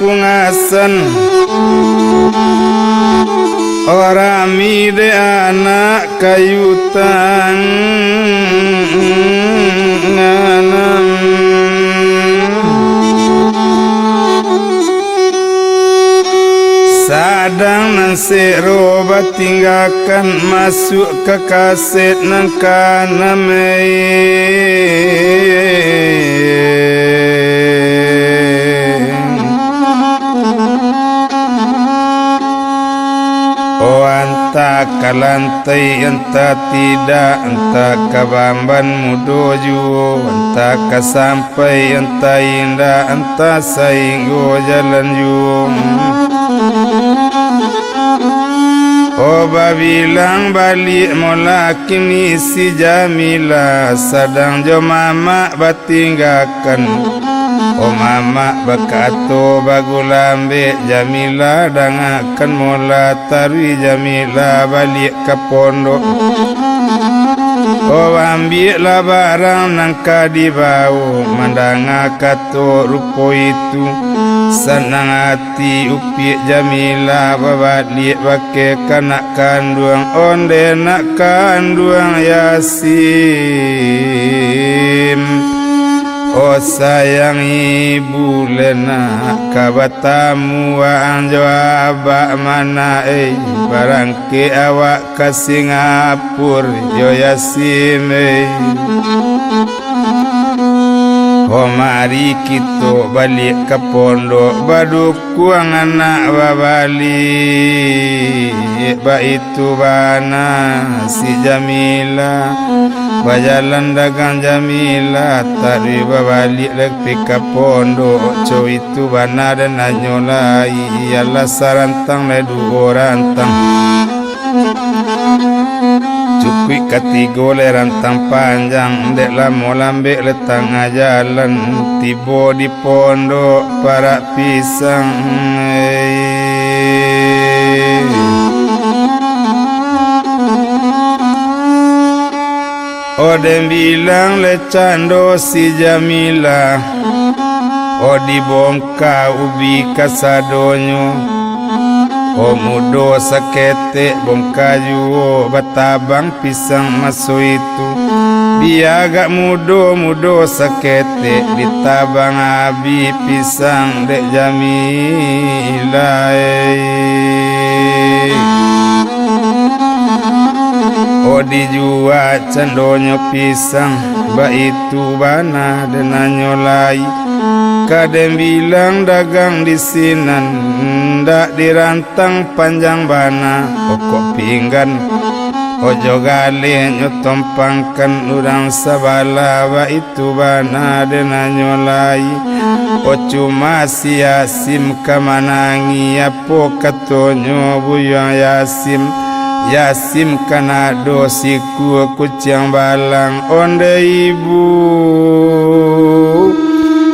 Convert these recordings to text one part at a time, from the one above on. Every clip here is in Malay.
pungasan ora mide anak kayutan nganam sadang nasi roba tinggalkan masuk ke kaset nang anta kalantai anta tidak anta kabamban mudoju anta kasampai anta indah anta sainggo jalan jum Oba bilang balik mola kini si Jamila sedang jo mama batinggakan O mama bakato bagulambe Jamila dangakan mola tarwi Jamila balik ke pondok O ambillah barang nangka di bau mandanga kato rupo itu senang hati upi Jamila babalik bake kanak kanduang onde nak kanduang Yasim O sayang ibu lena kabatamu wa anjo abak mana barangke awak ke Singapura yo Yasim O mari kita balik ke pondok badukuang anak babalik ba itu bana si Jamila bajalan dagang Jamila tari babalik lagi ke pondok co itu bana dan nanyolai ialah sarantang le dua rantang cukui ketiga le rantang panjang dek lamo lambek le tengah jalan tiba di pondok para pisang Odem bilang le cando si Jamila O dibongka ubi kasadonyo O mudo sakete bongka juo batabang pisang maso itu biaga mudo sakete ditabang abi pisang dek Jamila O dijual cendonyo pisang ba itu bana denanyo lai kadem bilang dagang di sinan ndak dirantang panjang bana pokok pinggan ojo gale nyotompangkan urang sabala ba itu bana denanyo lai o cuma si Yasim kamanangi apo katonyo buyang Yasim kana dosiku kucing balang onde ibu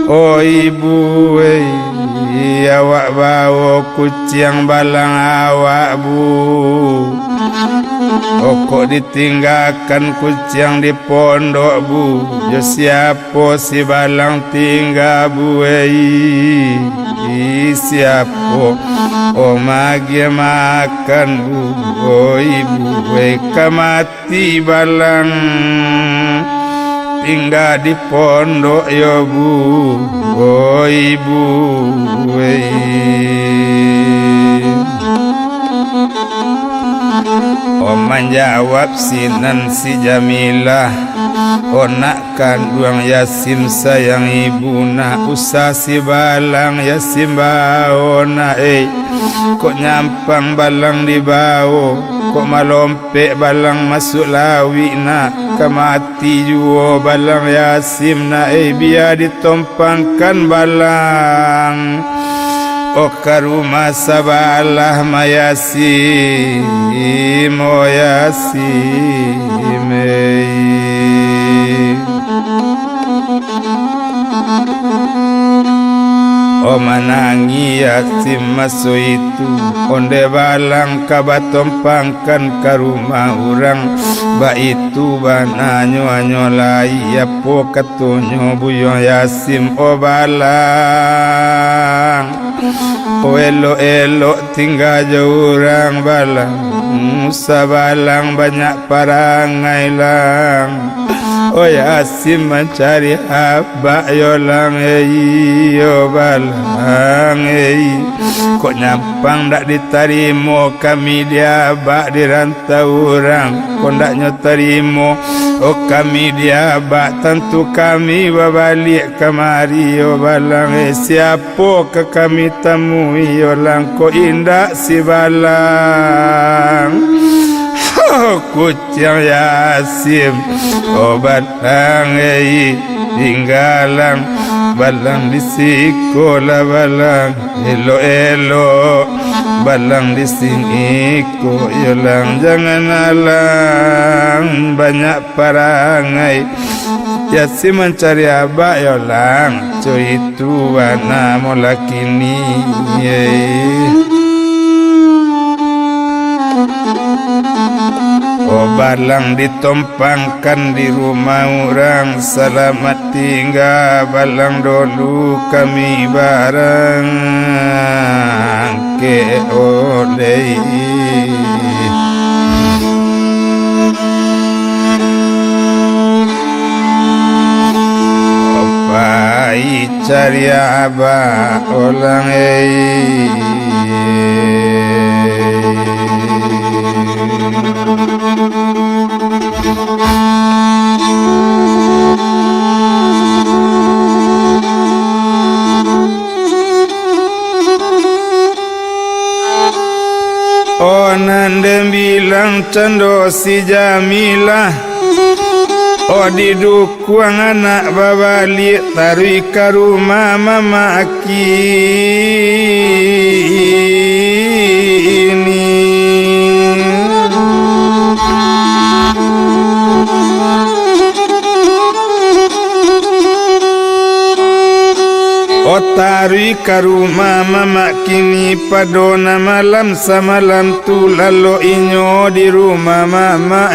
O ibu awak bawa kucing balang awak bu O kok ditinggalkan kucing di pondok bu Jo siapa si balang tinggal bu siapa O magi makan bu O ibu kamati balang tinggal di pondok yo bu O ibu O menjawab sinan si Jamila O nak kanduang Yasim sayang ibu nak usah si balang Yasim bau nak kok nyampang balang di bau kok malompek balang masuk lawi nak kamati juo balang Yasim nak biar ditompangkan balang O karuma sabalah mayasim O Yasim O manangi Yasim maso itu onde balang kabatompangkan ka rumah orang ba itu bananyo anyolai ya po katonyo buyo Yasim o balang o elo tinggal jauh orang balang Musa balang banyak parangai lang O Yasim mencari abak yolang yo balang kok nyampang dak diterima kami dia abak dirantau orang kok ndak nyoterimo oh kami dia abak tentu kami balik kemari yo balang siapa ke kami temui yolang kok indah si balang kucing Yasim oh balang tinggalang balang di sikola balang elo balang di singiko yolang jangan alang banyak parangai Yasim mencari abak yolang cuy itu wana molakini Oh balang ditompangkan di rumah orang selamat tinggal balang dulu kami bareng ke oleh Opai cari abah olang Oh nanda bilang cendo si Jamilah Oh didukuang anak babalik tarui ke rumah mama kini O tarui ke rumah mama kini padona malam samalam tu lalu inyo di rumah mama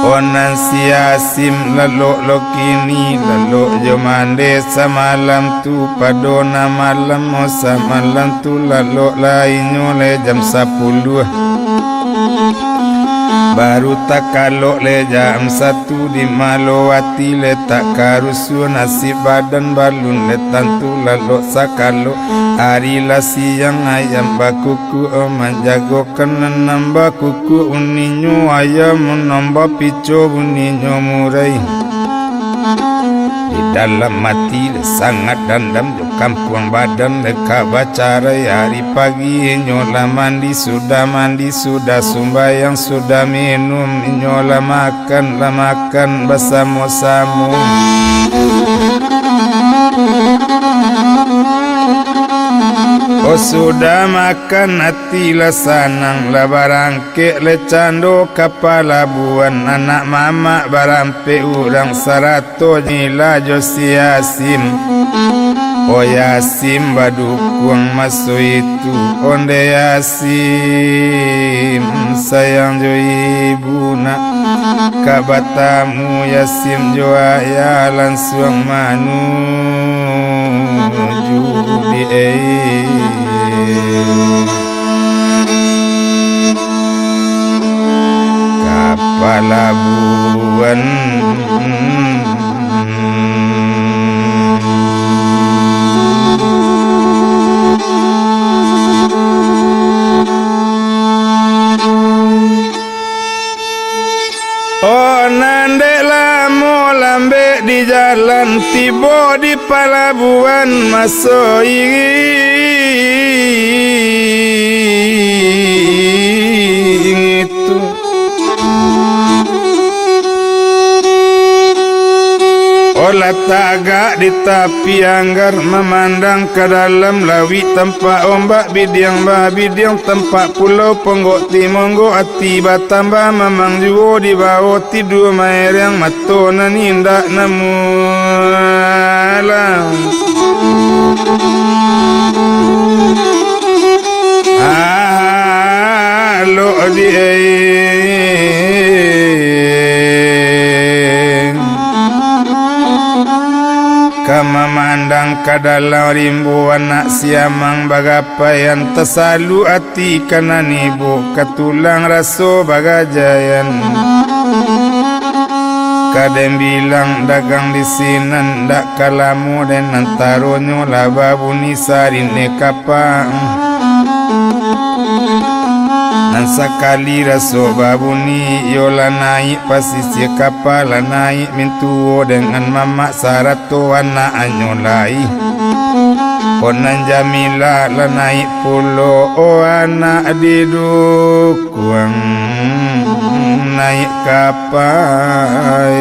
Onan si Yasim lalu kini lalu jomande samalam tu padona malam o samalam tu lalu lainyo le jam 10 Baru tak kalau le jam 1 di Malowati le tak karusu nasi badan balun le tantu lalu sakalo hari la siang ayam bakuku menjago kena nambah kuku uninyo ayam nambah pico uninyo murai di dalam mati le sangat dandam jo kampung badan le kabacara hari pagi nyola mandi sudah sumbayang sudah minum nyola makan bersama-sama Oh sudah makan hati la sanang la barangke le cando kapala buan anak mama barampe urang 100 nila Josi Yasim Oh Yasim badukung maso itu onde Yasim sayang jo ibu nak kabatamu Yasim jo ayah langsung manuju di kapala buan Oh nandek lamo lambe di jalan tiba di pelabuhan maso itu Oh la tagak di tepi anggar memandang ke dalam lawi tempat ombak bidiang bidiang tempat pulau ponggok timonggo ati batamba memang juo di bawah tidur mair yang matona nindak namu alam halo di memandang ke dalam rimbuan nak siamang bagapayan tersalu hati kanan ibu ketulang raso bagajayan kadang bilang dagang di sinan dak kalamu dan antaronyo laba buni sarine kapang nan sakali raso babuni yola naik pasisi kapal naik mintuo dengan mama sarato anak anyolai konan jamila la naik pulo o anak didukuang naik kapal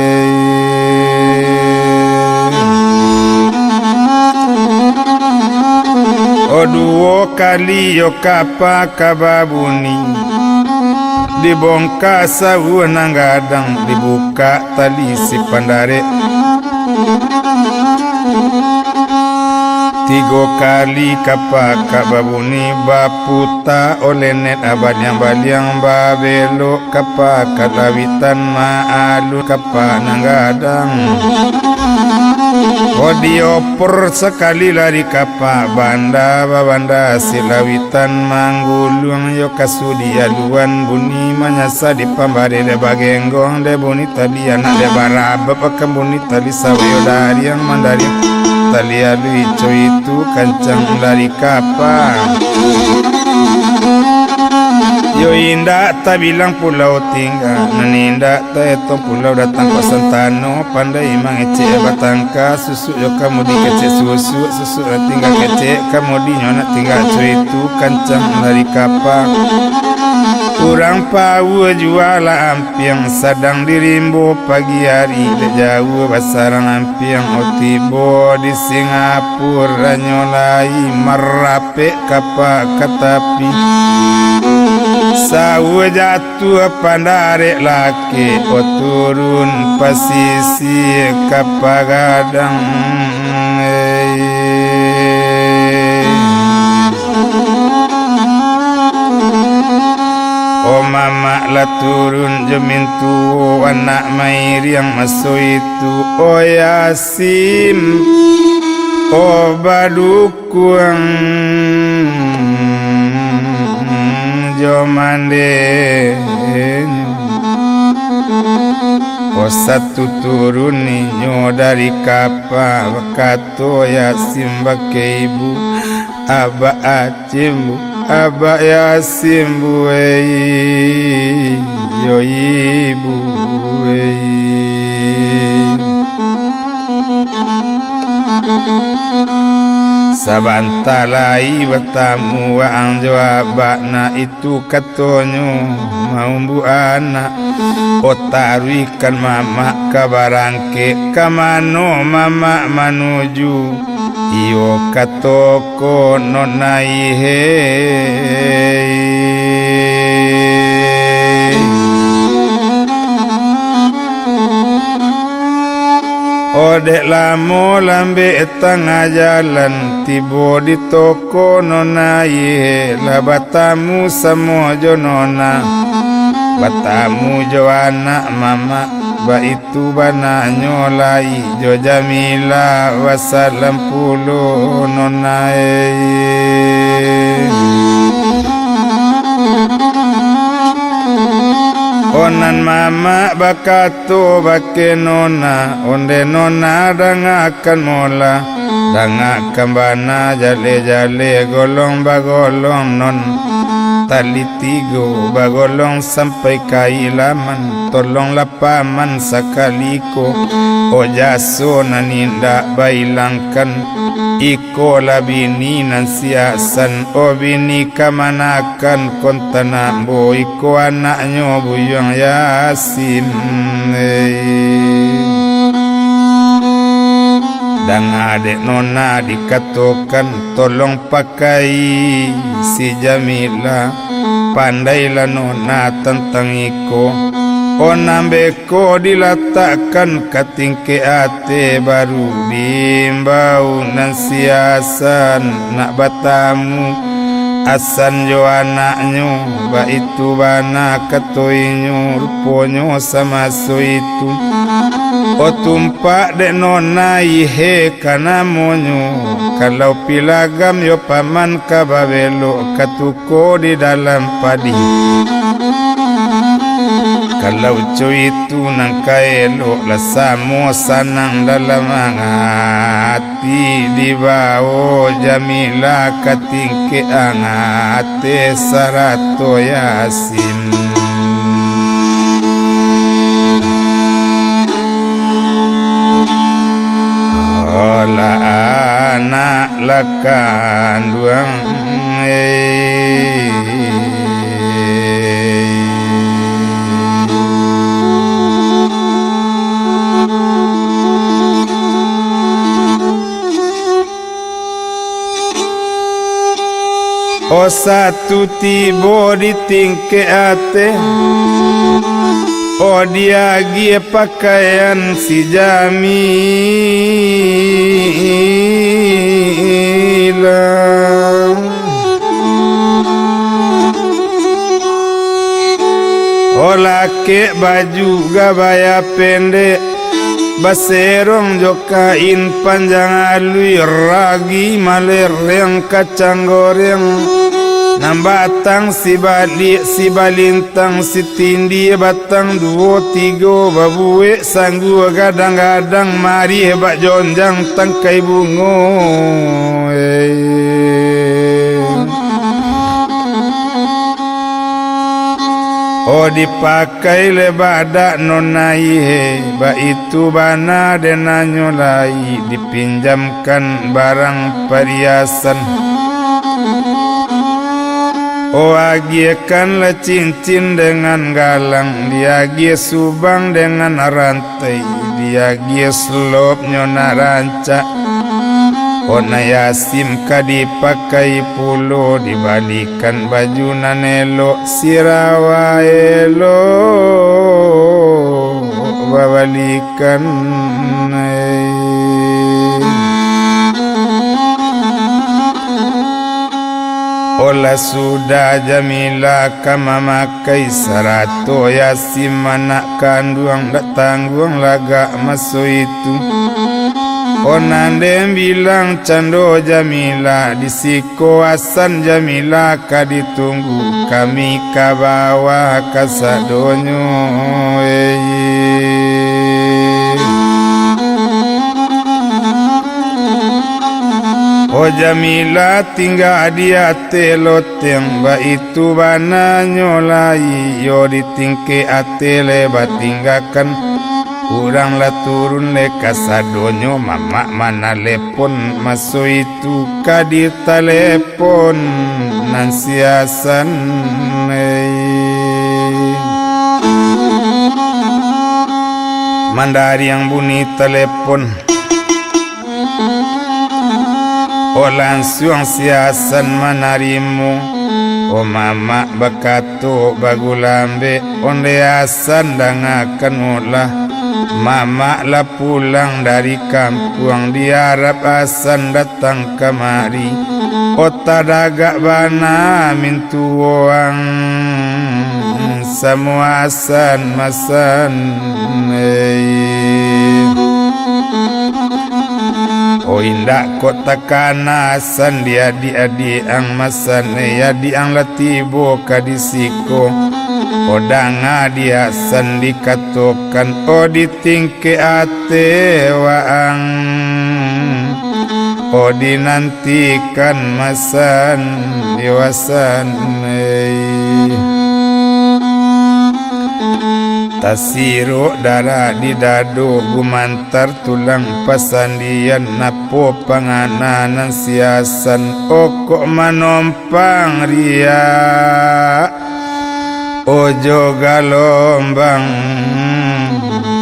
o dua kali yo kapa kababuni dibongkar sawu nang gadang dibuka tali si pandare 3 kali kapa kababuni baputa oleh net abad yang baliang babelo kapa kalawitan maalu kapa nang gadang Odiopor sekali lari kapa banda babanda silawitan manggulung yo kasudi aluan buni manyasa di pambare de bagenggong de buni tali anak de baraba pakam buni tali sawayo dari yang mandari tali alu ico itu kancang lari kapa yo indah tak bilang pulau tinggal menindak tak itu pulau datang ke Santano pandai mengecek batangka susu yo kamu dikecek susu tinggal kecek kamu di nyona tinggal cuy itu kancang dari kapal kurang pau jual ampiang sedang dirimbo pagi hari jauh basarang ampiang otibo di Singapura nyolai merape kapal katapi sawu jatuh pandare laki o turun pasisi kapagadang o mama la turun jemintu anak mair yang masuk itu o yasim o badukuang jomande o satu turun ninyo dari kapal kato yasim bake ibu aba acimbu aba yasim buei yo ibu buei sabantalai bertamu ang jawabana itu katonyo mau bu anak otaruikan mama kabarangke kamano mama manuju iyo katoko nonai he Odek lamo lambe tengah jalan tibo di toko nonai la batamu samo jo nona batamu jo anak mama ba itu bana nyolai jo jamila wasalam pulo nonai onan mama bakato bake nona onde nona dangakan mola dangakan bana jale jale golong bagolong non tali tigo bagolong sampai kailaman tolong lapaman sakaliko ojaso naninda bailangkan iko labini nan siasan obini kamanakan kontanambo iko anaknya buyang yasin Dan adek nona dikatakan tolong pakai si Jamila, pandailah nona tentang iko. Onambeko diletakkan katingke ate baru bimbau nan siasan nak batamu asan jo anaknyo ba itu bana katoinyo ruponyo sama so itu. O tumpak dek nona ihe kanamonyo kalau pilagam yo paman kababelo katuko di dalam padi. Kalau cuy itu nang kaelo lasamo sanang dalam hati di bawah Jamila katingke angate sarato Yasin. Ola anak lakan duang O satu tibo di tingke ate, o dia gie pakaian si Jamila. O laki baju gabaya pendek, baserong jokain panjang alui ragi maler yang kacang goreng. Nambatang si balik si balintang si tindi batang 2-3 babuwe sanggu gadang-gadang mari hebat jonjang tangkai bungo. Oh dipakai lebadak nonai ba itu bana denanyo lai dipinjamkan barang perhiasan. Oh agiekanlah cincin dengan galang, diagie subang dengan rantai, diagie selop nyona rancak. Oh nayasim ka dipakai pulo, dibalikan baju nanelo sirawa elo babalikan. Ola sudah Jamila kama makai sarato Yasin anak kandung dak tanggung laga maso itu. Onande bilang cando Jamila disiko asan Jamila ka ditunggu kami ka bawah kasadonyo. Oh Jamila tinggal dia teloteng ba itu bana nyolai yo ditingke atele batinggakan urang la turun le kasadonyo mama mana lepon maso itu kadi telepon nan siasan mandari yang bunyi telepon. O langsung siasan manarimu. O mama bakato bagulambe onde asan dangakan ulah. Mama lah pulang dari kampung diharap asan datang kemari. O tadaga bana mintu uang semua asan masan. O indak kota kanasan dia di ang masan ya di ang latibo kadisiko. O danga dia san dikatokan o ditingke ate waang. O dinantikan masan diwasan. Tasiro darah di dado gumantar tulang pasandian napo pangananan siasan oko manompang ria ojo galombang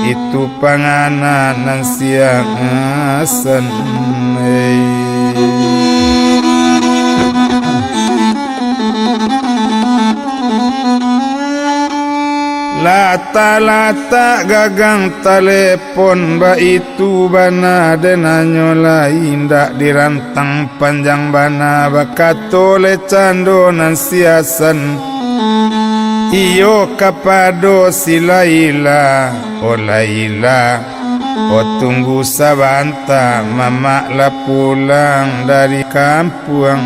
itu panganan siang asan lata gagang telepon ba itu bana denanyo lain dak dirantang panjang bana bakatole candonan siasan iyo kapado si Laila o Laila o tunggu sabanta mama la pulang dari kampung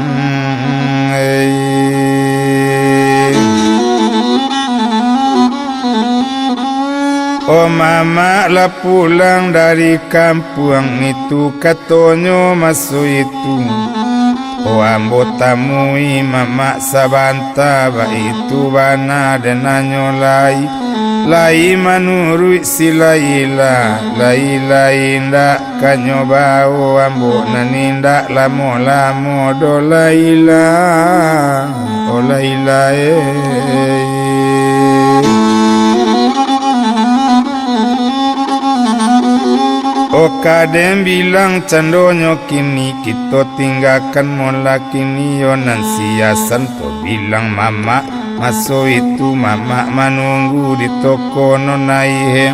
oh mama lah pulang dari kampung itu katonyo masuk itu oh ambo tamui mama sabanta ba itu bana denanyo lai manurui si Laila indak kanyo bau ambo nanindak lamo do Laila oh Laila oh kadem bilang candonyo kini kita tinggalkan mola kini yonan siasan to bilang mama masuk itu mama menunggu di toko nonai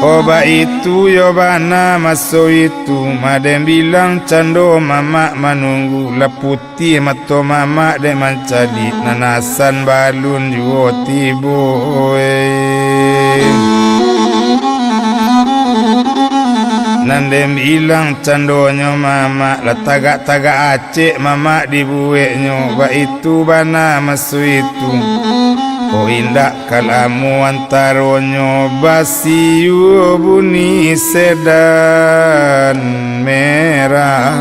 oba itu yo bana masuk itu madem bilang cando mama menunggu la putih mato mama de mancadi nanasan balun juo tibo nandem bilang candonyo mama la tagak acek mama dibueknyo ba itu bana masuk itu oh indak kalamu antaronyo basiu buni sedan merah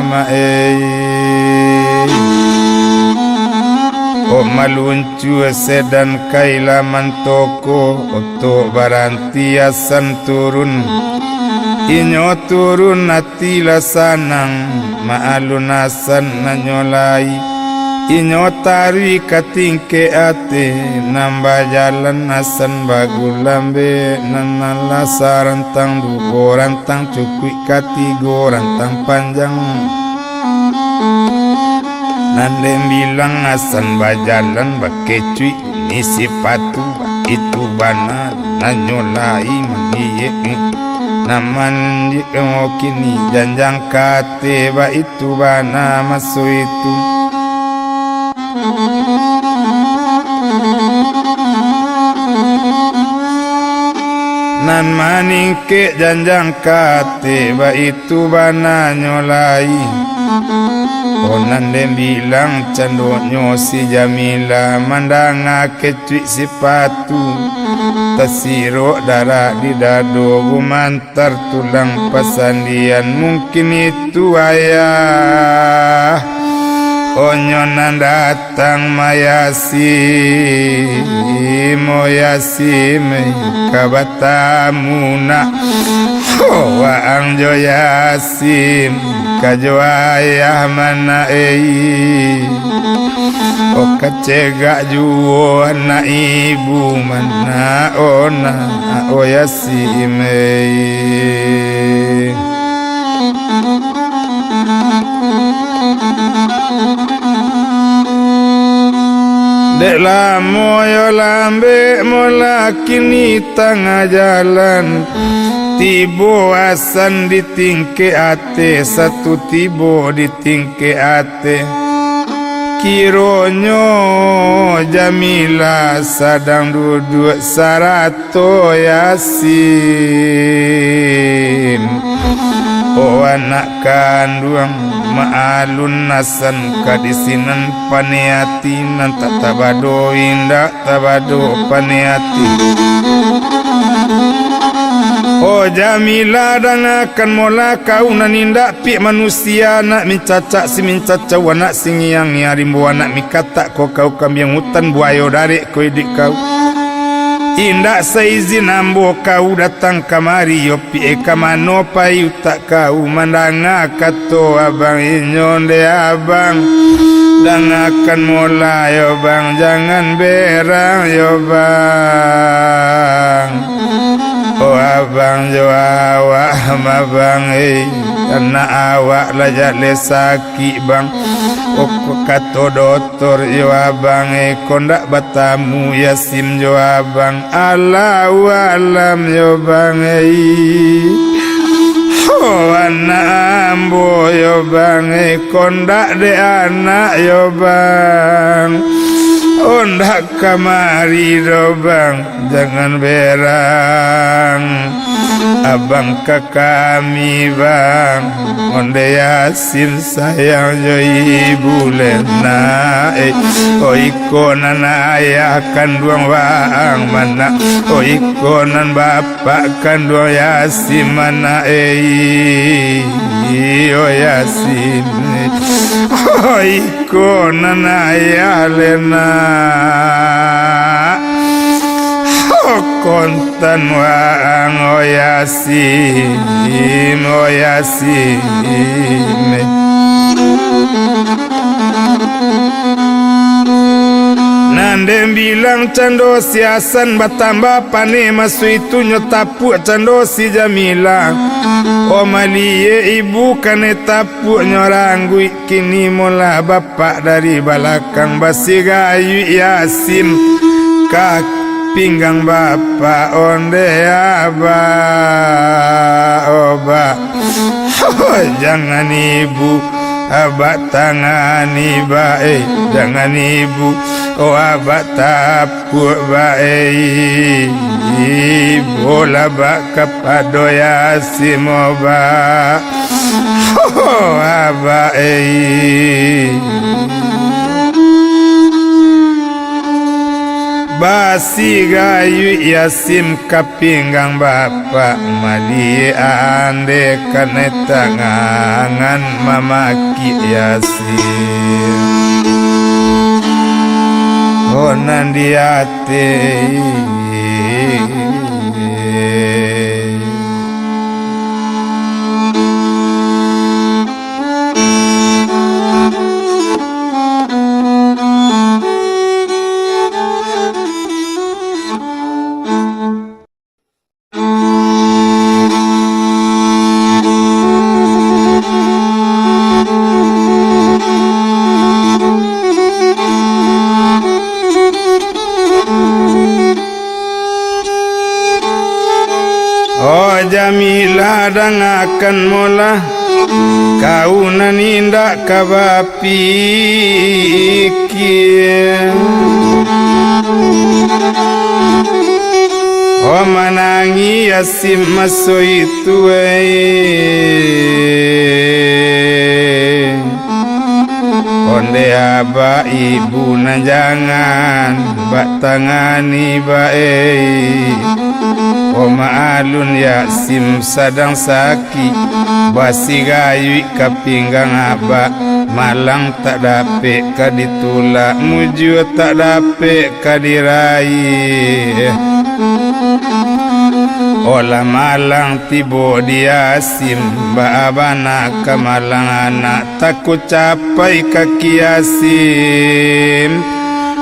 oh maluncu sedan kailaman toko untuk barantiasan turun inyo turun natila sanang maalunasan nanyolai inyo tari katingke ate namba jalan nasan bagulambe nanala sarantang dugo rantang cukui katigo rantang panjang nandem bilang nasan bajalan bakecui ni sipatu itu bana nanyolai maniye naman di kini janjang kate ba itu bana masuk itu nan maning ke janjang kate ba itu bana nyolai onan dem bilang candonyo si Jamila mandanga kecui sipatu tasiro darah di dado gumantar tulang pasandian mungkin itu ayah onyonan datang mayasi moyasi kabatamuna waang joyasim kajo ayah mana o kacega juo anak ibu mana ona oyasim dek lamo yo lambe mola kini tengah jalan tibo asan di tingke ate satu tibo di tingke ate kironyo Jamila sedang duduk sarato yasin oh anak kandung maalun nasan kadisinan paneati nan tabado indak tabado paneati oh Jamila dan akan mola kau nanindak pi manusia nak mincacak si mincacau anak singiang ni harimbo anak mikatak kau kambing hutan buayo darik kau dik kau indak seizin ambo kau datang kamari yo pi kamano payu tak kau mandanga kato abang inyonde abang dan akan mola yo bang jangan berang yo bang oh abang jo awak mabang anak awak lajak lesaki bang oko kato doktor jo abang kondak batamu yasim jo abang Allahu alam jo bang oh anak ambo yo bang kondak de anak yo bang ondak kamari do bang jangan berang abang ke kami bang onde yasin sayang jo ibu lena oh ikonan ayah kandung bang mana oh ikonan bapak kandung yasin mana oh yasin oh ikonan ayah lena kontan waang o yasin nandem bilang cando siasan batamba pane masu itu nyotapu cando si Jamila o malie ibu kane tapu nyoranggui kini mula bapak dari balakang basi gayu yasim kak pinggang bapak onde aba oba oh, jangan ibu abah tangani bae jangan ibu oh abah tapu bae bola bak kepado yasim oba oh abah basi gayu yasim kapinggang bapak mali ande kane tangangan mamaki yasim oh nandiate Jamila dangakan mula kau nanindak kabapikir oh manangi yasim maso itu onde aba ibu na jangan bak tangani bae oh maalun yasim sadang saki basi gayu kapinggang aba malang tak dape kaditula muju tak dape kadirai olah malang tibo diasim ba abana kamalang anak takut capai kaki yasim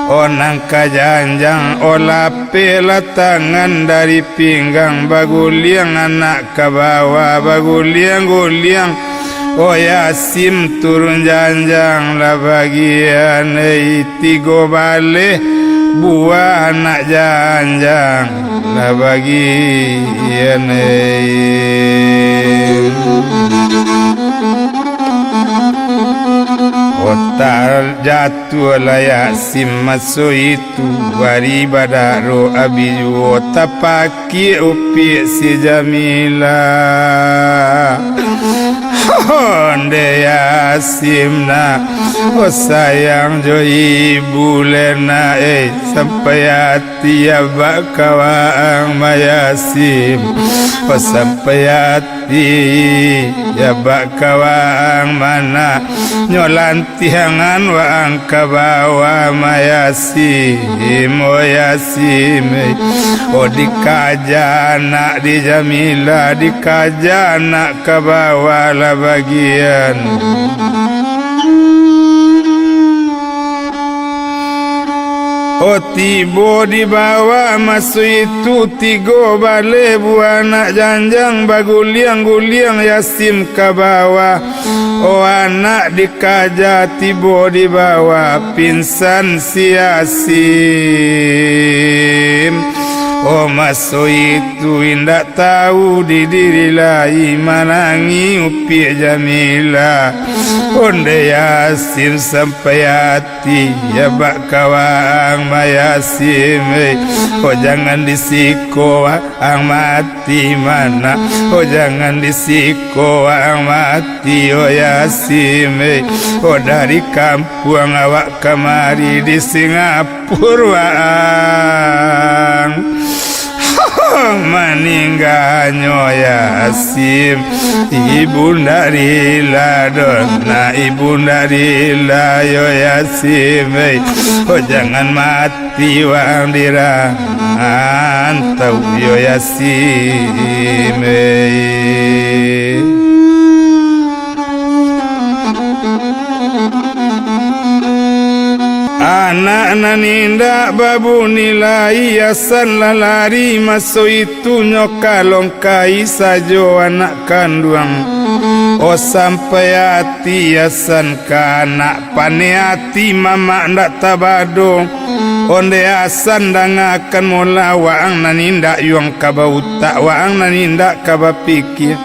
onang kajanjang olah pela tangan dari pinggang baguliang anak ke bawah baguliang oh yasim turun janjang lah bagian tigo balik buah anak janjang lah bagian otak jatuh lah yasim masuk itu wari badaro abiju otak paki upi si Jamila onde yasim na oh sayang jo ibu lena sampai hati abak kawang mayasim oh sampai hati abak kawang mana nyolantiangan waang kabawa mayasim oh yasim oh dikajana di Jamila dikajana kabawa lah bagian Oh tibo dibawa masuk itu tigo bale buana janjang baguliang-guliang Yasim ke bawah. Oh anak dikaja tibo dibawa pinsan si Yasim. Oh masuk itu indak tahu di diri lai manangi upi Jamila. Onde Yasim sampai hati ya bak kawang Yasim. Oh jangan disiko ang mati mana. Oh jangan disiko ang mati oh Yasim. Oh dari kampung awak kemari di Singapura meninggalnya Yasim. Ibunda rila dona ibunda rila yo Yasim. Oh jangan mati wang dirantau yo Yasim. Anak naninda babu nilai Yasan lalari masuk itu nyokalongkai sajo anak kandung. Oh sampai hati Yasan ke anak pane hati mama ndak tabadong. Onde Yasan dangakan mula waang naninda yung kabauta waang naninda kabapikir.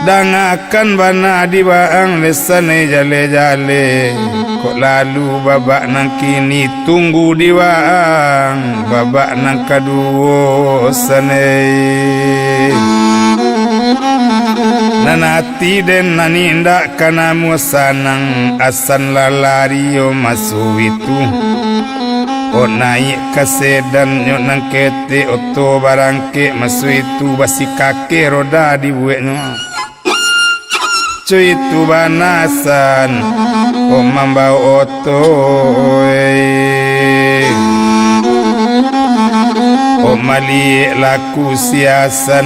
Dangakan bana di waang lesane jale-jale. Kok lalu babak nang kini tunggu di waang babak nang kaduo sane. Nanati den naninda kanamu sanang asan lalario masuk itu. Oh naik ke sedan nyok nang kete oto barangke masuk itu basi kake roda dibuatnya. Cuy itu banasan oh mambau oto oh mali laku siasan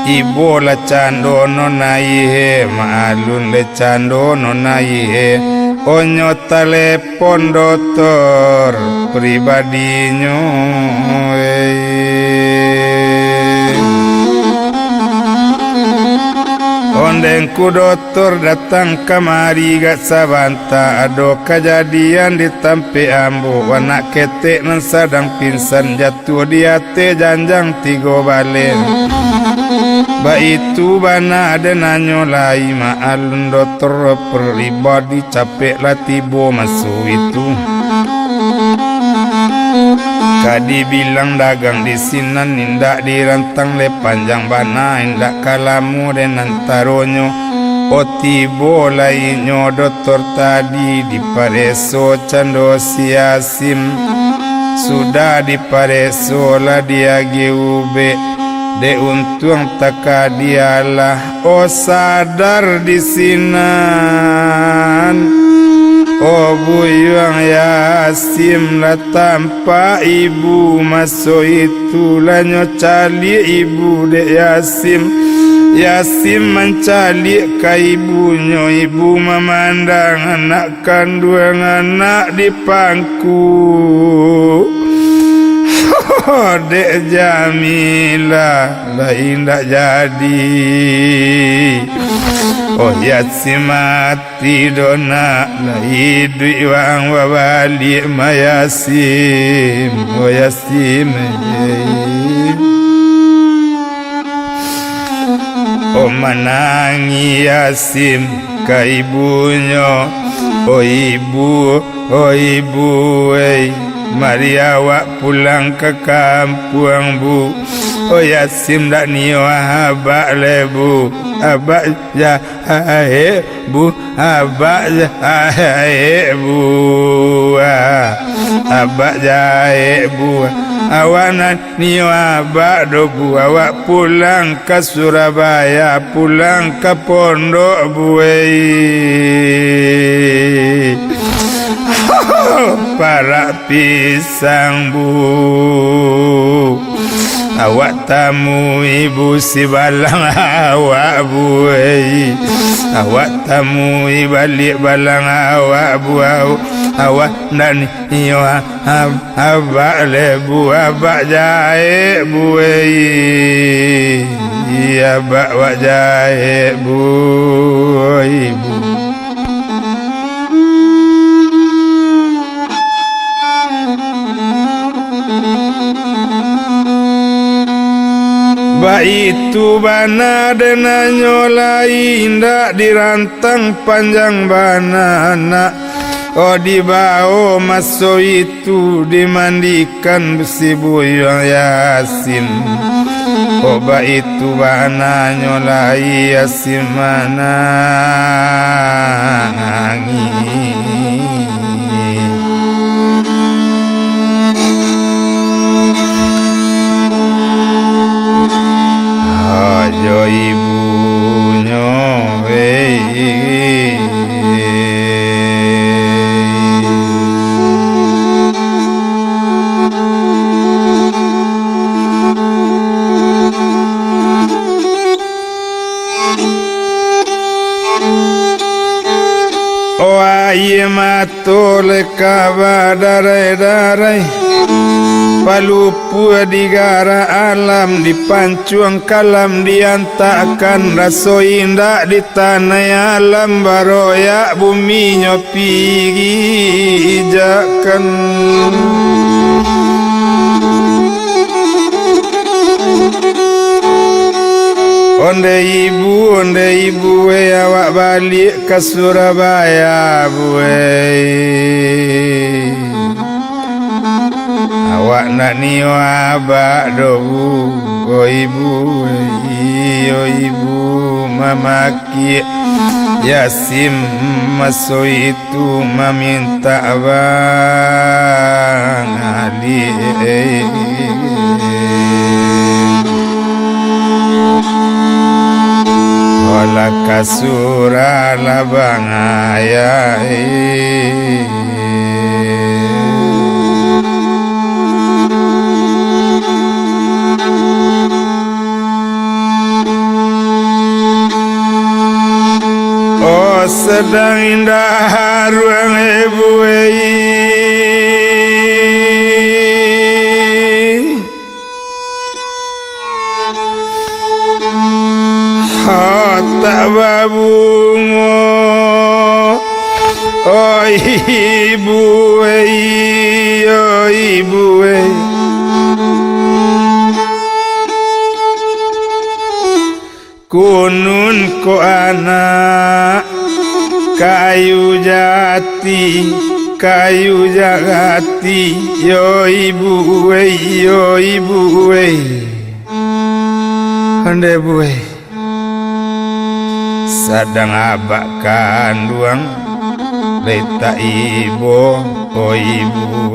ibo la candono naihe maalun le candono naihe onyo telepon dokter pribadinya Ondengku dokter datang kemari gak sabanta. Ado kejadian di tempe ambo. Anak ketek nan sadang pingsan jatuh di hati janjang tigo balen. Ba itu bana ada nanyo lai maalun dokter pribadi capek lah tibo masuk itu. Kadi bilang dagang di sinan indak dirantang le panjang bana indak kalamu dan antaronyo. O tibo lainyo dokter tadi di pareso cando si Yasim. Sudah di pareso lah dia geube. De untung takadialah o sadar di sinan. Oh buyang Yasim lah tanpa ibu masuk itu lah nyocali ibu dek Yasim. Yasim mencali ke ibunya. Ibu memandang anak kandung anak di pangku. Oh dek Jamila lah indah jadi. Oh Yasim mati dona lah hidup wang wabali ma Yasim. Oh Yasim oh menangi Yasim ke ibunya. Oh ibu mari awak pulang ke kampung bu. Oh Yasim dak niyo abak lebu. Abak jahe bu. Abak jahe bu. Abak jahe bu. Awanan niyo abak do bu. Awak pulang ke Surabaya. Pulang ke pondok buai. barak pisang bu. Awak tamu ibu si balang awak buai. Awak tamu balik balang awak buau. Awak dan iyo abak lebu abak jahe buai. Iya abak wak jahe buai bu. Ba itu bana dena nyolai indak dirantang panjang bana nak. Oh dibao maso itu dimandikan besi buyang Yasin. Oh ba itu bana nyolai Yasin mana ajo ibunya oh aye matole kabadarai palupu digara alam dipancuang kalam diantakan raso indah di tanah alam baroya bumi nyopi ijakan onde ibu awak balik ke Surabaya buai. Awak nak niyo abak dobu. Oh ibu mamaki Yasim maso itu meminta abang Ali. Ola kasura labang ayah. Oh sedang indah ruang ibu tak babungo. Oh ibu oh ibu kunun ko anak kayu jati yo ibu ande buai sadang abak kanduang leta ibu oh ibu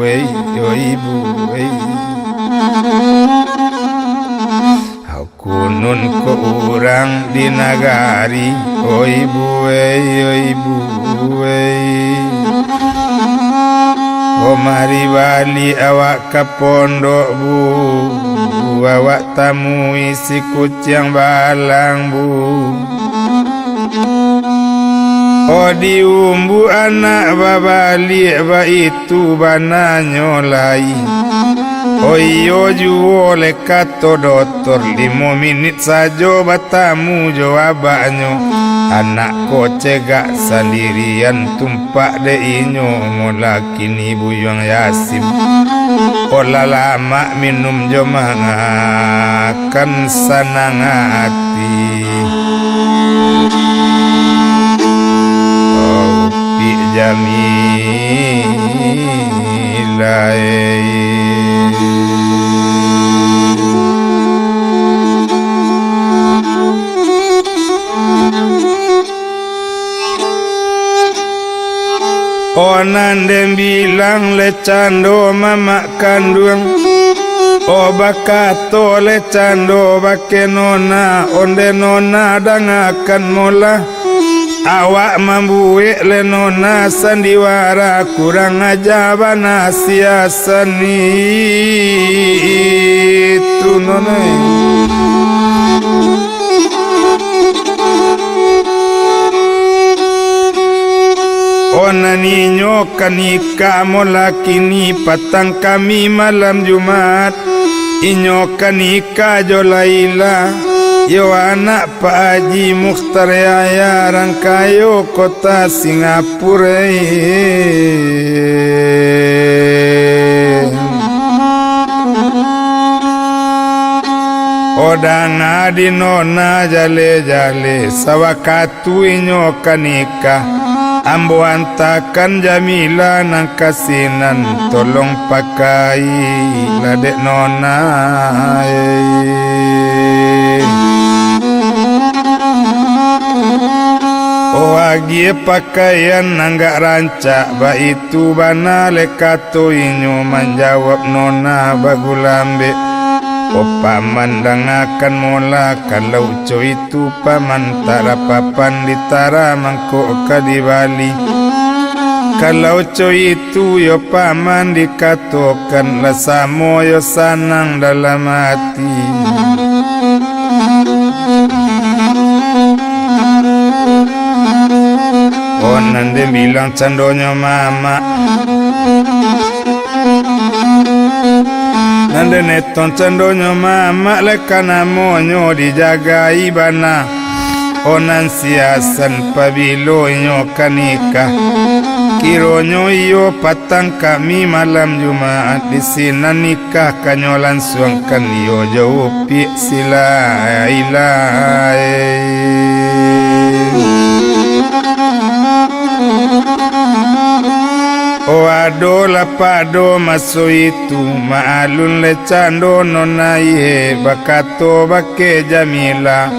kunun ko urang di nagari oh ibu oh mari bali awak ke pondok bu awak tamu isi kucing balang bu. Oh diumbu anak babali ba itu bana nyolai. Oh iyo juo lekato doktor 5 menit saja batamu jawabannya. Anak ko cegak sendirian tumpak de inyo mulakin ibu yang Yasim. Ola lama minum jo mangakan sanang hati. Oh pi jamilai. Onan dem bilang le cando mama kandung. O bakato le cando bake nona onde nona dangakan mola. awak membuik lenona sandiwara kurang ajabana siasani itu nonai onani nyokanika molakini patang kami malam Jumat inyokanika jolaila yo anak Pak Haji Mukhtar Yahya Rangkayo kota Singapura odang adinona jale-jale sawakatu inyokanika ambo antakan Jamila nang kasinan tolong pakai ladek nona agi pakaian nanggak rancak ba itu bana lekato inyo menjawab nona bagulambe opa mandang akan mola kalau co itu paman tara papan ditara mangko di Bali kalau co itu yo paman dikatokan lasamo yo sanang dalam hati nande bilang candonyo mama nande neton candonyo mama lekana monyo dijaga ibana onan siasan pabilo nyo kanika kironyo iyo patang kami malam Jumat di sini nikah kanyo langsung kan iyo jauh pi sila ilai o ado lapado maso itu maalun lecando nonaye bakato bake Jamila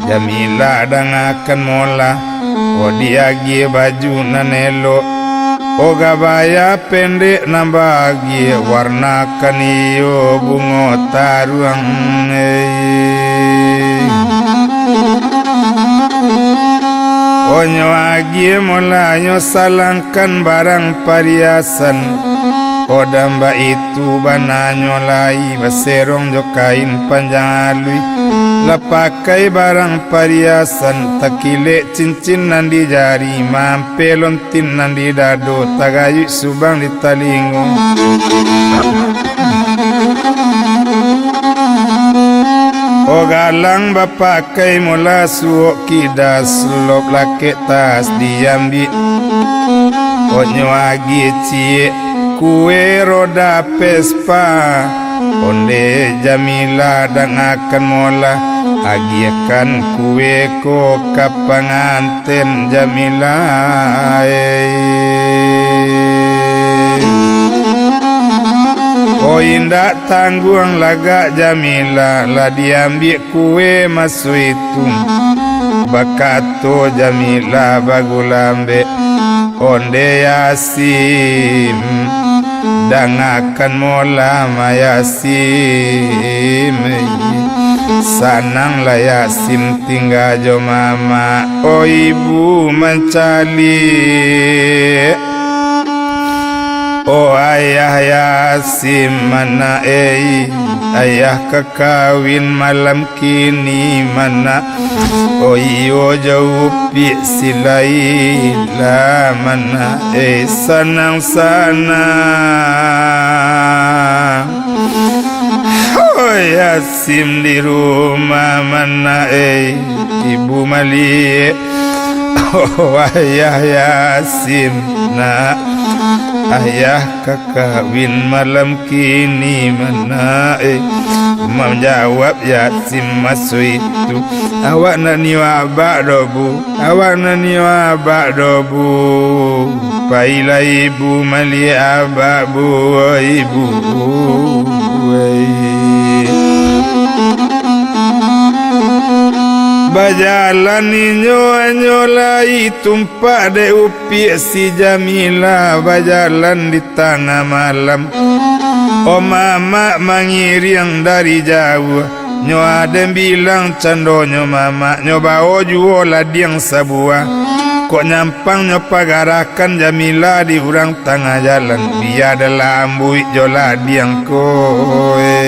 Jamila dangakan mola o diagi baju nanelo o gabaya pendek nambagi warna kaniyo bungo taruang onyo agi molanyo salangkan barang pariasan odamba itu bananyo lai baserong jo kain panjang alui lapakai barang pariasan takile cincin nan di jari mampe lontin nan di dado tagayu subang di talingo o galang bapakai mula suok kidas lop lake tas diambi onyo agi cie kue roda pespa onde Jamila dangakan mola agi akan kue ko kapanganten Jamila o indak tanggung laga Jamila lah diambil kue masuk itu bakato Jamila bagulambe onde Yasim dangakan mola mayasim sanang lah Yasim tinggal jo mama o ibu mencali o ayah Yasim mana ayah kekawin malam kini mana o iyo jauh pi silaila mana sanang sana o Yasim di rumah mana ibu Mali o ayah Yasim nak ayah kekawin malam kini mana menjawab Yasim masuk itu awak nani wabak dobu awak nani wabak dobu pailah ibu Mali abak bu ibu bajalan nyola tumpak de upi si Jamila bajalan di tengah malam o mama mengiring dari jauh nyo ada bilang candonyo mama nyo bawa juo ladiang sabua kok nyampang nyo pagarakan Jamila di urang tengah jalan biar dalam buik jo ladiang koe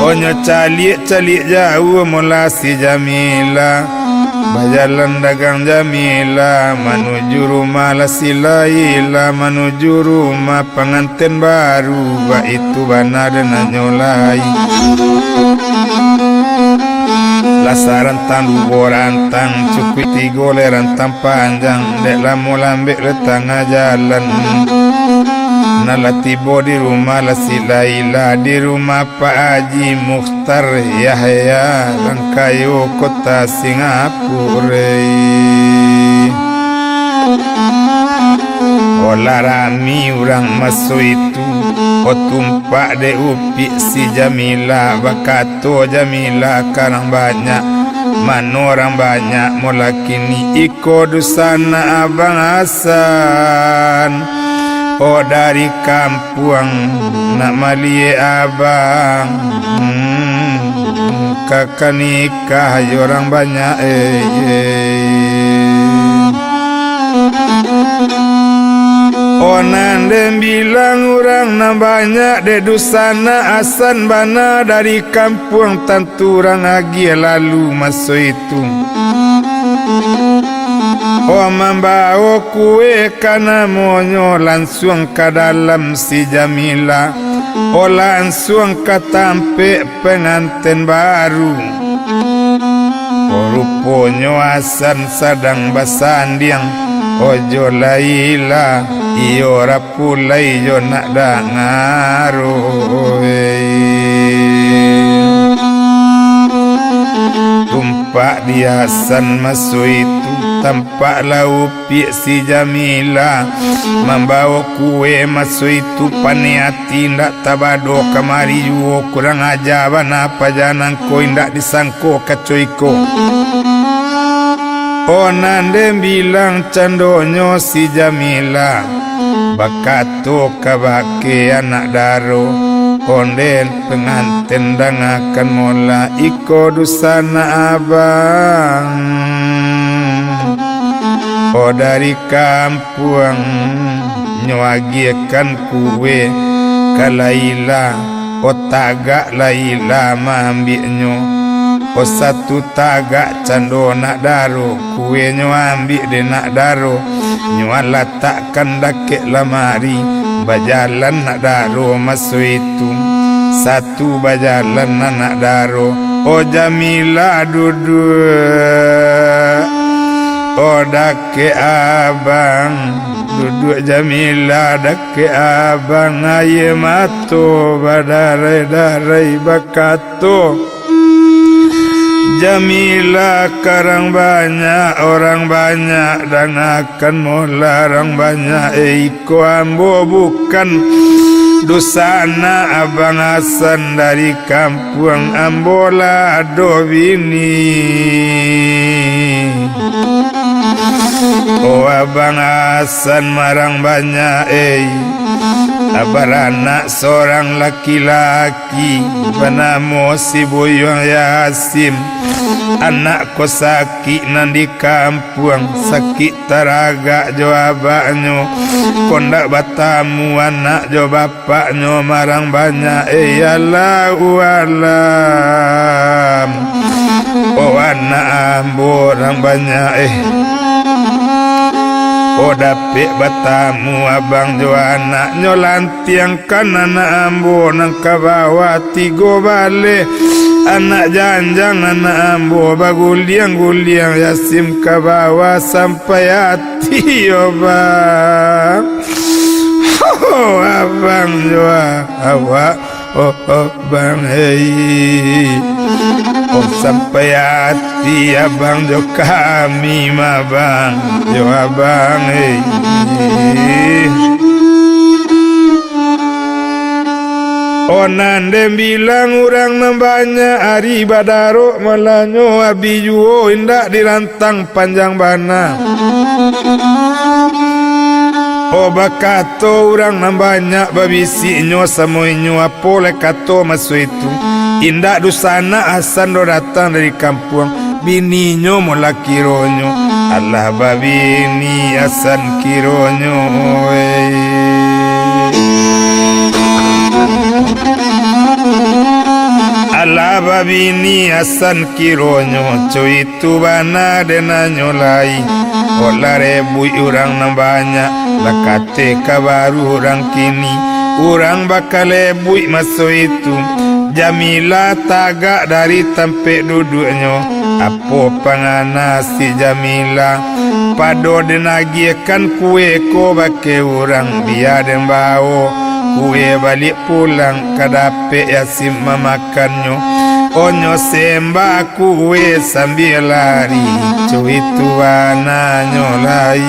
onyo calik jauh mula si Jamila bajalan dagang Jamila menuju rumah la si Laila menuju rumah pengantin baru itu bana dan nyolai lasaran tandu rantang cukui tiga rantang panjang dek lamu lambek le tengah jalan nalatibo di rumah la si Laila di rumah Pak Haji Mukhtar Yahya Langkayo kota Singapura olah rami orang masuk itu tumpak de upi si Jamila bakato Jamila karang banyak mana orang banyak mula kini iko dusana Abang Hasan dari kampung nak malie abang kakak nikah orang banyak Onan bilang orang na banyak de dusana asan bana dari kampung tanturang agi lalu masuk itu membawa kue kana monyo langsung ke dalam si Jamila langsung ke tampik pengantin baru rupanya asan sedang basanding ojo Laila iyo rapulai jo nak dangaro tumpak dia Hasan masuk itu tampak laupi si Jamila membawa kue masuk itu paniati ndak tabado kamari juo kurang ajaban apa janang ko ndak disangko kacoiko nande bilang candonyo si Jamila bakato kabake anak daro onden pengantin dangakan mola iko dusana abang dari kampung nyawagikan kue ke Laila tagak Laila mambiknyo satu tagak cando nak daro kue nyo ambil de nak daro nyo letakkan dakek lamari bajalan nak daro masuk itu satu bajalan nak daro Jamila duduk dake abang duduk Jamila dake abang aye mato badarai bakato Jamila karang banyak orang banyak dan akan melarang banyak iko ambo bukan dosana Abang Hasan dari kampung ambola do bini Abang Hasan marang banyak anak seorang laki-laki bernama si Boyong Yasim anak ko sakit nan di kampung sakit taraga jo abaknyo kondak batamu anak jo bapaknyo marang banyak Allahu alam anak ambo orang banyak dapik batamu abang jo anak nyolantiangkan anak ambo nang kabawa tigo balik anak janjang anak ambo baguliang Yasim kabawa sampai hati bang abang jo awak bang sampai hati abang jo kami mah bang jo abang nande bilang orang nambanya hari badaro malanyo abi juo indak dirantang panjang bana Oh bakato orang na banyak babisi nyo samoy nyo apole kato maso itu indak dusana asan do datang dari kampung bini nyo mula kironyo Allah babini asan kironyo Allah babini asan kironyo cuy itu bana dena nyolai olah rebui orang na banyak lakate kabaru orang kini orang bakal lebui maso itu Jamila tagak dari tempat duduknya apa pangana si Jamila pado denagikan kue ko bake orang biar den bawa kue balik pulang kadape yasim memakannya onyo sembah kue sambil lari cuy tuana nyolai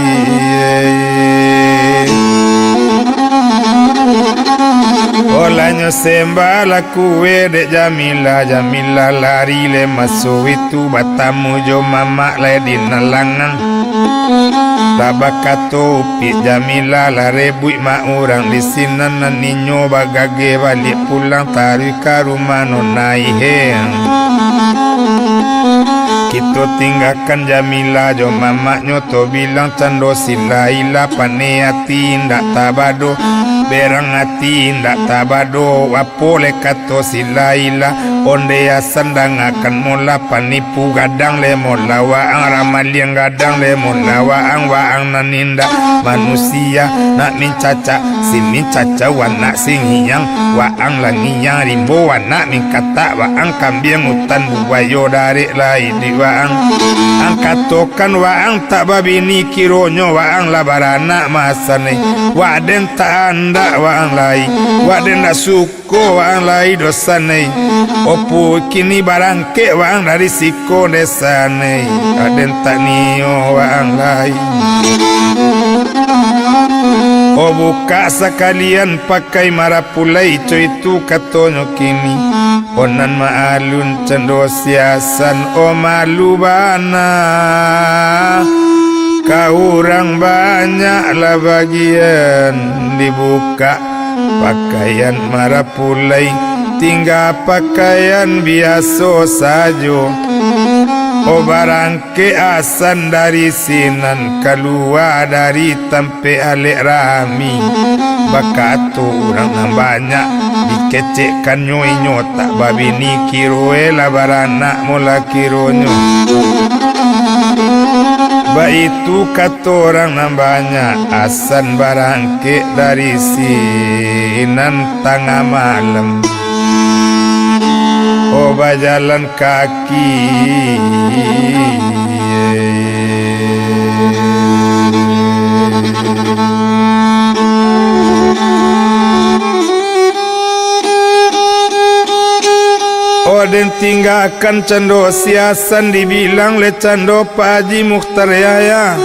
Olanyo sembah la kue dek Jamila Jamila lari le masuk itu batamu jo mama le di nalangan Tabakato pi Jamila la rebui ma orang di sini ninyo bagage balik pulang tarik ke rumah nonai heng Kita tinggalkan Jamila jo mama nyoto bilang cando silaila pane hati ndak tabado berang hati ndak tabado wapole kato silaila onde asan akan mula panipu gadang le mola waang ramaliang gadang le mola waang naninda manusia nak mincaca si mincaca wana sing hiyang waang langiyang rimbo wana minkata waang kambing hutan bubayo dari lai di waang angkatokan waang tak babini kironyo waang labarana masane waden tak anda waang lai waden tak suko waang lai dosane opo kini barangke waang dari siko desane waden tak niyo waang lai oh buka sekalian pakai marapulai itu katonyo kini onan maalun cendo siasan o malubana kau orang banyaklah bagian dibuka pakaian marapulai tinggal pakaian biasa sajo oh barangke asan dari sinan keluar dari tempe alik rami bakato orang yang banyak dikecekkan nyoinyo tak babini kiroe labarana mula kironyo ba itu kata orang yang banyak asan barangke dari sinan tengah malam oh bajalan kaki Oden tinggalkan cando siasan dibilang le cando Pak Haji Mukhtar Yaya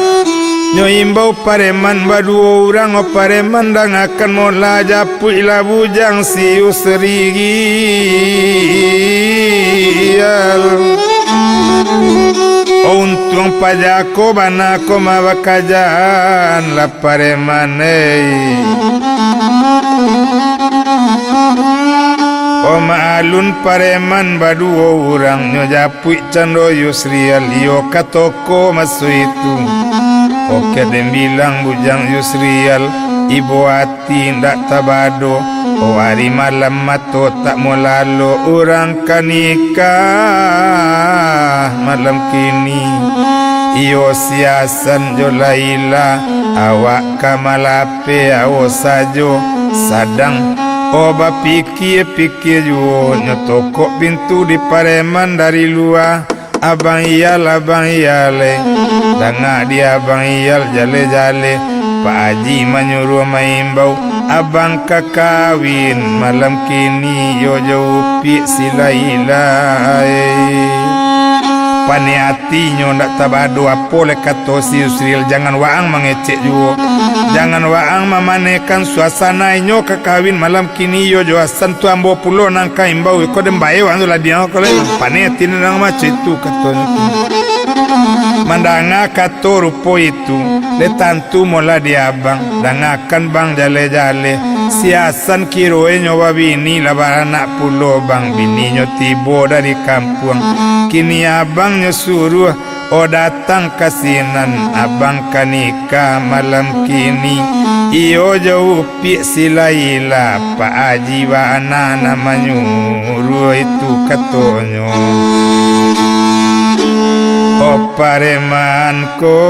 nyoimbau pareman badu orang o pareman dang akan mola japui la bujang si usrigiyal untung pajako banako mawakajan la pareman o maalun pareman badu orang nyo japui cando Yusrial yo katoko masu itu oke den bilang bujang Yusrial ibu hati ndak tabado o hari malam mato tak mau lalu orang kanikah malam kini iyo siasan jo laila awak kamalape awo sajo sadang oba pikir jo nyotokok pintu di pareman dari luar abang iyal le dangak dia abang iyal jale Pak Haji menyuruh maimbau abang kakawin malam kini yo jauh pi silai pane hatinya ndak tabado apole kato si Yusrial jangan waang mengecek juga jangan waang memanekan suasana inyo kakawin malam kini yo jo asan tu ambo pulo nang kaimbau ko dembae wang la dia ko le pane tin nang macu itu katanya Mandanga kato rupo itu letantu mola di abang dangakan bang jale-jale siasan kiroe nyoba bini labar anak pulo bang bininya tibo dari kampung kini abang nyuruh oh datang kasinan abang kanika malam kini iyo jauh pi silaila pak aji wa anak manyuruh itu katonyo o paremanko